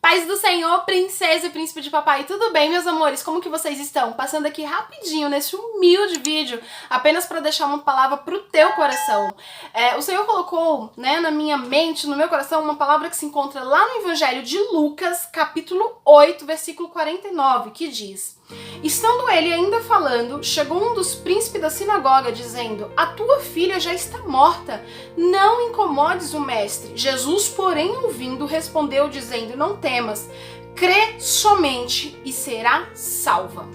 Paz do Senhor, princesa e príncipe de papai, tudo bem, meus amores? Como que vocês estão? Passando aqui rapidinho nesse humilde vídeo, apenas para deixar uma palavra pro teu coração. O Senhor colocou, na minha mente, no meu coração, uma palavra que se encontra lá no Evangelho de Lucas, capítulo 8, versículo 49, que diz: estando ele ainda falando, chegou um dos príncipes da sinagoga, dizendo: a tua filha já está morta, não incomodes o mestre. Jesus, porém, ouvindo, respondeu, dizendo: não temas, crê somente e será salva.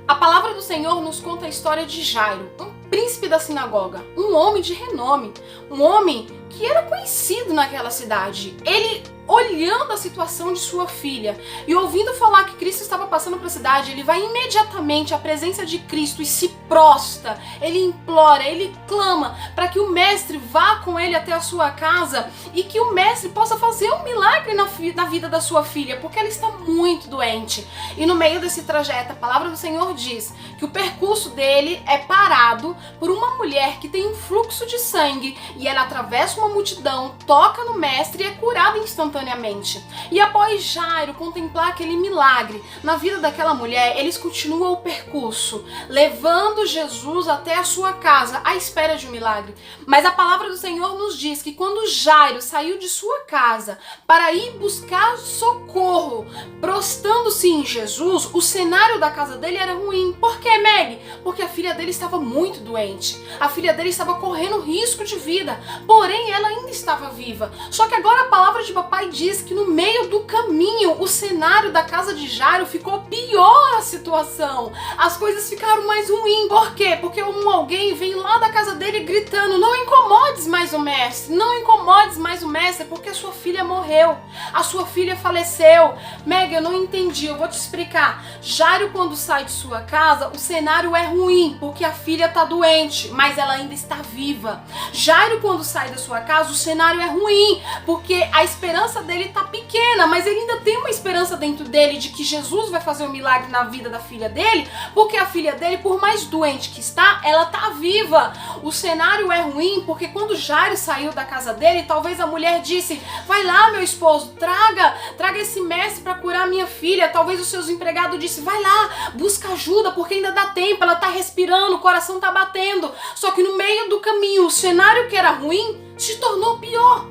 A palavra do Senhor nos conta a história de Jairo, um príncipe da sinagoga, um homem de renome, um homem que era conhecido naquela cidade. Ele, olhando a situação de sua filha e ouvindo falar que Cristo estava passando para a cidade, ele vai imediatamente à presença de Cristo e se prostra, ele implora, ele clama para que o mestre vá com ele até a sua casa e que o mestre possa fazer um milagre na vida da sua filha, porque ela está muito doente. E no meio desse trajeto, a palavra do Senhor diz que o percurso dele é parado por uma mulher que tem um fluxo de sangue e ela atravessa uma multidão, toca no mestre e é curada instantaneamente. E após Jairo contemplar aquele milagre na vida daquela mulher, eles continuam o percurso, levando Jesus até a sua casa à espera de um milagre. Mas a palavra do Senhor nos diz que quando Jairo saiu de sua casa para ir buscar socorro, prostrando-se em Jesus, o cenário da casa dele era ruim. Por quê, Meg? Porque a filha dele estava muito doente. A filha dele estava correndo risco de vida, porém ela ainda estava viva. Só que agora a palavra de papai diz que no meio do caminho, o cenário da casa de Jairo ficou pior a situação. As coisas ficaram mais ruins. Por quê? Porque alguém veio lá da casa dele gritando: não incomodes mais o mestre, não incomodes mais o mestre, porque a sua filha morreu, a sua filha faleceu. Meg, eu não entendi, eu vou te explicar. Jairo, quando sai de sua casa, o cenário é ruim, porque a filha está doente, mas ela ainda está viva. Jairo, quando sai da sua casa, o cenário é ruim, porque a esperança dele está pequena, mas ele ainda tem uma esperança dentro dele de que Jesus vai fazer um milagre na vida da filha dele, porque a filha dele, por mais doente que está, ela está viva. O cenário é ruim, porque quando Jairo saiu da casa dele, talvez a mulher disse: vai lá, meu esposo, traga esse mestre para curar minha filha. Talvez os seus empregados disse: vai lá, busca ajuda, porque ainda dá tempo, ela está respirando, o coração está batendo. Só que no meio do caminho, o cenário que era ruim se tornou pior.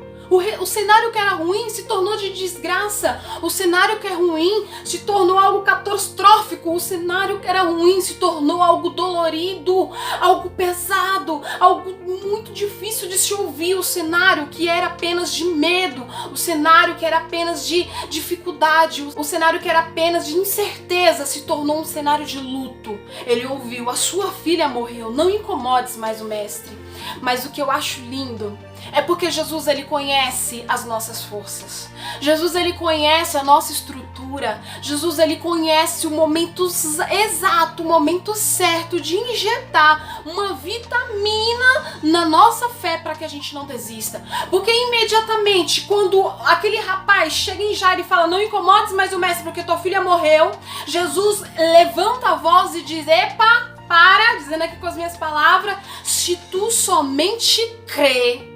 O cenário que era ruim se tornou de desgraça. O cenário que é ruim se tornou algo catastrófico. O cenário que era ruim se tornou algo dolorido, algo pesado, algo muito difícil de se ouvir. O cenário que era apenas de medo, o cenário que era apenas de dificuldade, o cenário que era apenas de incerteza se tornou um cenário de luto. Ele ouviu: a sua filha morreu, não incomodes mais o mestre. Mas o que eu acho lindo é porque Jesus, ele conhece as nossas forças. Jesus, ele conhece a nossa estrutura. Jesus, ele conhece o momento exato, o momento certo de injetar uma vitamina na nossa fé para que a gente não desista. Porque imediatamente, quando aquele rapaz chega em Jairo e fala: não incomodes mais o mestre porque tua filha morreu, Jesus levanta a voz e diz: epa, para, dizendo aqui com as minhas palavras: se tu somente crê,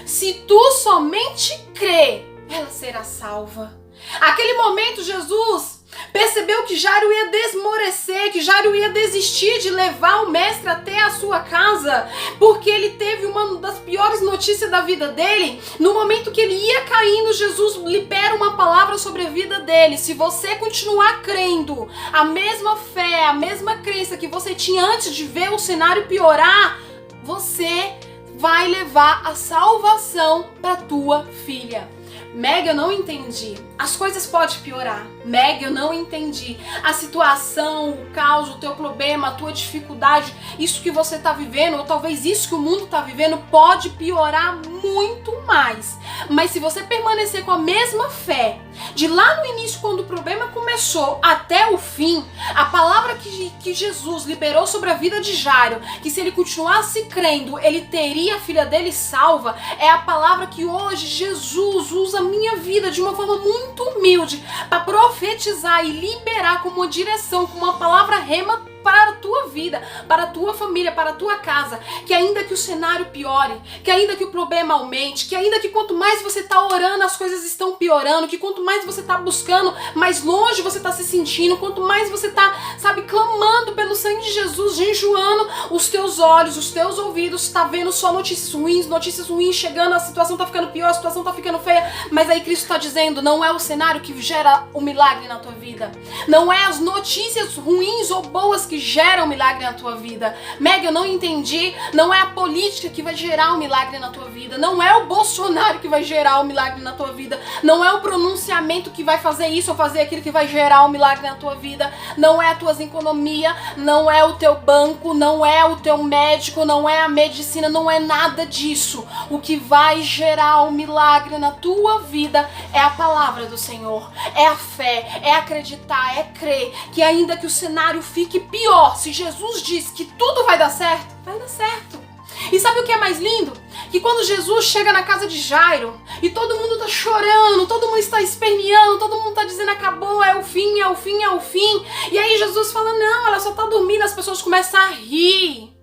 se tu somente crê, ela será salva. Aquele momento, Jesus percebeu que Jairo ia desmorecer, que Jairo ia desistir de levar o mestre até a sua casa, porque ele teve uma das piores notícias da vida dele. No momento que ele ia caindo, Jesus libera uma palavra sobre a vida dele: se você continuar crendo, a mesma fé, a mesma crença que você tinha antes de ver o cenário piorar, você vai levar a salvação para tua filha. Meg, eu não entendi. As coisas podem piorar. Meg, eu não entendi. A situação, o caos, o teu problema, a tua dificuldade, isso que você está vivendo, ou talvez isso que o mundo está vivendo, pode piorar muito mais. Mas se você permanecer com a mesma fé, de lá no início, quando o problema começou, até o fim, a palavra que Jesus liberou sobre a vida de Jairo, que se ele continuasse crendo, ele teria a filha dele salva, é a palavra que hoje Jesus usa a minha vida de uma forma muito humilde para profetizar e liberar como uma direção, com uma palavra rema para a tua vida, para a tua família, para a tua casa, que ainda que o cenário piore, que ainda que o problema aumente, que ainda que quanto mais você está orando, as coisas estão piorando, que quanto mais você está buscando, mais longe você está se sentindo, quanto mais você está, sabe, clamando pelo sangue de Jesus, jejuando, os teus olhos, os teus ouvidos, tá vendo só notícias ruins chegando, a situação tá ficando pior, a situação tá ficando feia, mas aí Cristo tá dizendo, não é o cenário que gera o milagre na tua vida, não é as notícias ruins ou boas que geram o milagre na tua vida. Meg, eu não entendi, não é a política que vai gerar o milagre na tua vida, não é o Bolsonaro que vai gerar o milagre na tua vida, não é o pronunciamento que vai fazer isso ou fazer aquilo que vai gerar o milagre na tua vida, não é a tua economia, não é o teu banco, não é o teu médico, não é a medicina, não é nada disso. O que vai gerar o milagre na tua vida é a palavra do Senhor, é a fé, é acreditar, é crer que ainda que o cenário fique pior, se Jesus diz que tudo vai dar certo, vai dar certo. E sabe o que é mais lindo? Que quando Jesus chega na casa de Jairo e todo mundo tá chorando, todo mundo está esperneando, todo mundo tá dizendo acabou, é o fim, é o fim, é o fim. E aí Jesus fala, não, ela só tá dormindo, as pessoas começam a rir.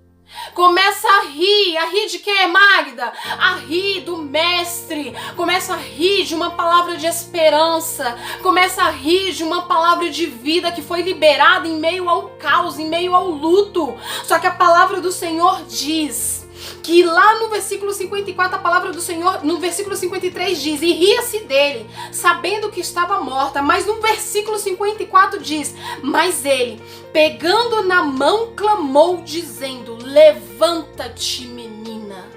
Começa a rir de quem, Magda? A rir do mestre, começa a rir de uma palavra de esperança, começa a rir de uma palavra de vida que foi liberada em meio ao caos, em meio ao luto. Só que a palavra do Senhor diz que lá no versículo 54, a palavra do Senhor, no versículo 53 diz, e ria-se dele, sabendo que estava morta. Mas no versículo 54 diz, mas ele, pegando na mão, clamou, dizendo, levanta-te, menina.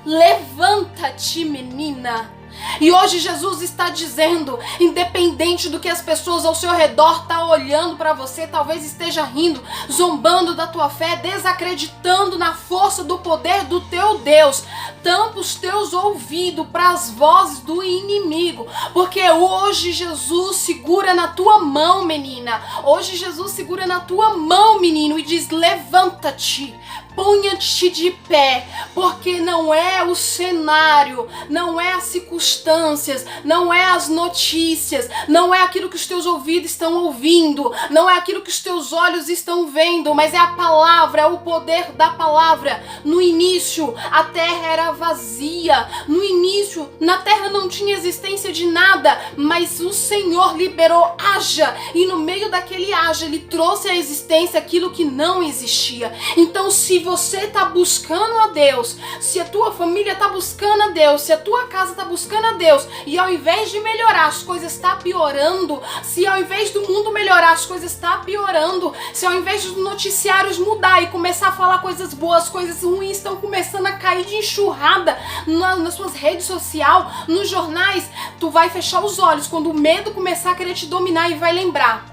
Levanta-te, menina. E hoje Jesus está dizendo, independente do que as pessoas ao seu redor estão olhando para você, talvez esteja rindo, zombando da tua fé, desacreditando na força do poder do teu Deus, tampa os teus ouvidos para as vozes do inimigo, porque hoje Jesus segura na tua mão, menina, hoje Jesus segura na tua mão, menino, e diz, levanta-te, ponha-te de pé, porque não é o cenário, não é as circunstâncias, não é as notícias, não é aquilo que os teus ouvidos estão ouvindo, não é aquilo que os teus olhos estão vendo, mas é a palavra, é o poder da palavra. No início, a terra era vazia, no início, na terra não tinha existência de nada, mas o Senhor liberou haja, e no meio daquele haja, Ele trouxe à existência aquilo que não existia. Então, se você está buscando a Deus, se a tua família está buscando a Deus, se a tua casa está buscando a Deus, e ao invés de melhorar, as coisas estão piorando, se ao invés do mundo melhorar, as coisas estão piorando, se ao invés dos noticiários mudar e começar a falar coisas boas, coisas ruins estão começando a cair de enxurrada nas suas redes sociais, nos jornais, tu vai fechar os olhos quando o medo começar a querer te dominar e vai lembrar.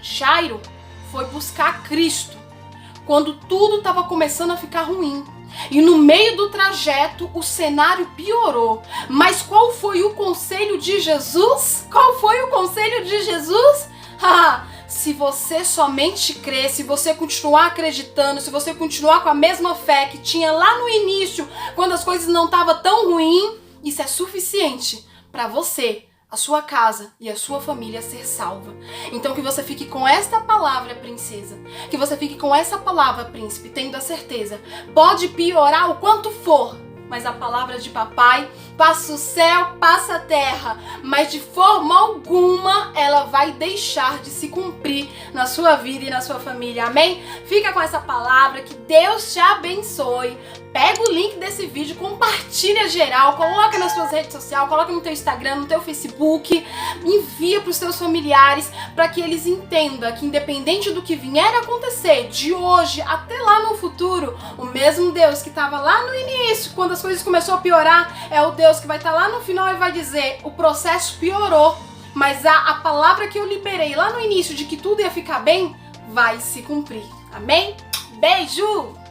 Jairo foi buscar Cristo quando tudo estava começando a ficar ruim. E no meio do trajeto, o cenário piorou. Mas qual foi o conselho de Jesus? Qual foi o conselho de Jesus? Se você somente crer, se você continuar acreditando, se você continuar com a mesma fé que tinha lá no início, quando as coisas não estavam tão ruins, isso é suficiente para você, a sua casa e a sua família ser salva. Então que você fique com esta palavra, princesa, que você fique com essa palavra, príncipe, tendo a certeza, pode piorar o quanto for, mas a palavra de papai passa o céu, passa a terra, mas de forma alguma ela vai deixar de se cumprir na sua vida e na sua família, amém? Fica com essa palavra, que Deus te abençoe. Pega o link desse vídeo, compartilha geral, coloca nas suas redes sociais, coloca no teu Instagram, no teu Facebook, envia para os teus familiares, para que eles entendam que independente do que vier a acontecer, de hoje até lá no futuro, o mesmo Deus que estava lá no início, quando as coisas começaram a piorar, é o Deus que vai estar lá no final e vai dizer, o processo piorou, mas a palavra que eu liberei lá no início de que tudo ia ficar bem, vai se cumprir. Amém? Beijo!